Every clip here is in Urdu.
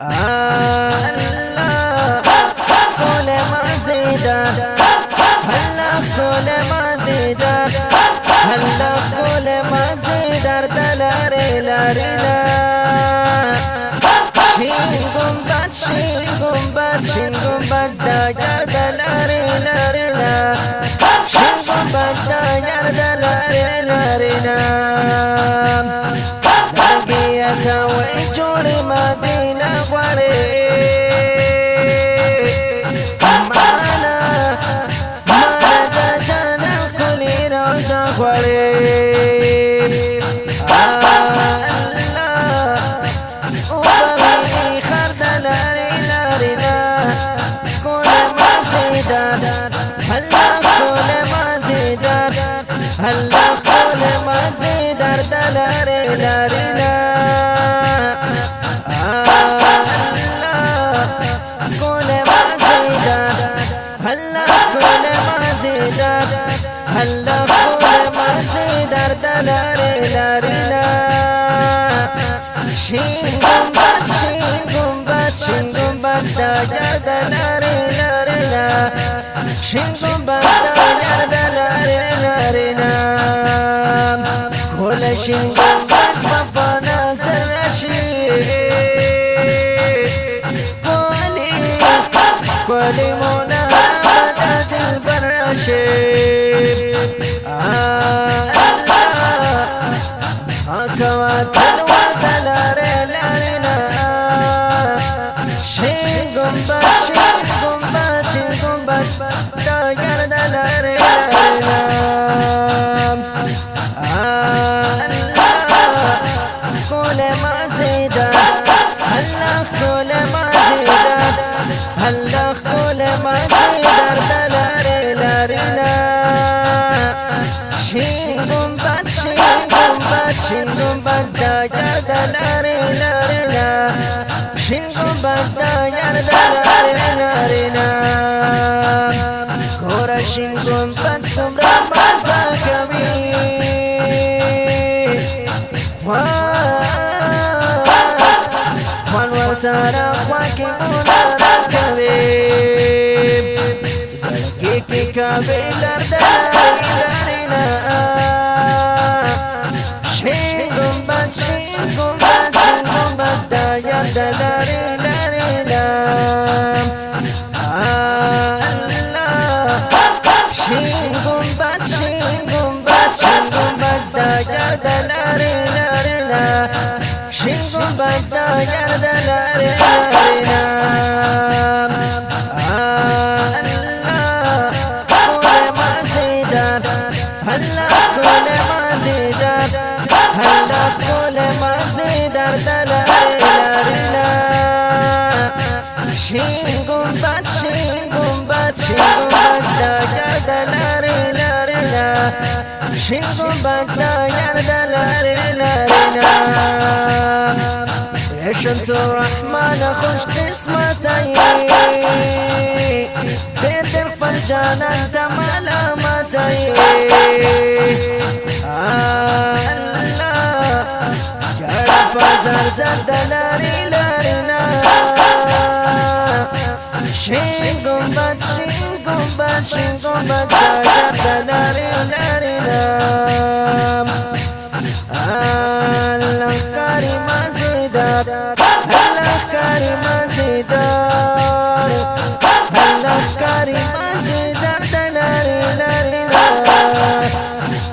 الله كل ما زيدك هلا كل ما زيدك هلا كل ما زيدك دلاري لارينا شين قنبات داير دلاري لارينا شين قنبات داير دلاري لارينا زرقية ويجوري مدينة غوري مانا دا جانا كلي روزا غوري هلا كل ما زيدر دلاري لارينا كل ما زيدر هلا كل ما زيدر هلا كل ما زيدر دلاري لارينا شين قنبات داير دلاري لارينا شين قنبات داير دلاري لارينا كل شين قنبات بابانا زرشي كولي مونا بدات البرشي أكوات الورد لاري لارينا شين قنبات داير دلاري لارينا كل ما زيدك هلا كل ما زيدك هلا كل ما زيدك دلاري لارينا شين قنبات داير دلاري لارينا شين قنبات داير دلاري لارينا كورا شين قنبات سمرا مازا كبي وان سارا خواكي منارا كبيب زلقيكي كبير دلاري لارينا شين قنبات داير دلاري لارينا شين قنبات داير دلاري لارينا شين قنبات داير دلاري لارينا كل ما زيدك هلا كل ما زيدك هلا كل ما زيدك دلاري لارينا شين قنبات داير دلاري لارينا شين قنبات داير دلاري لارينا يا شمس الرحمن خوش قسمتي بيدر فالجان انت ملامتي الله جرف زرزر دلاري لارينا شين قنبات داير دلاري لارينا الله كريم زيدار الله كريم زيدار الله كريم زيدار دلاري لارينا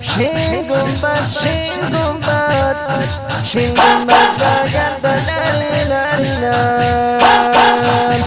شين قنبات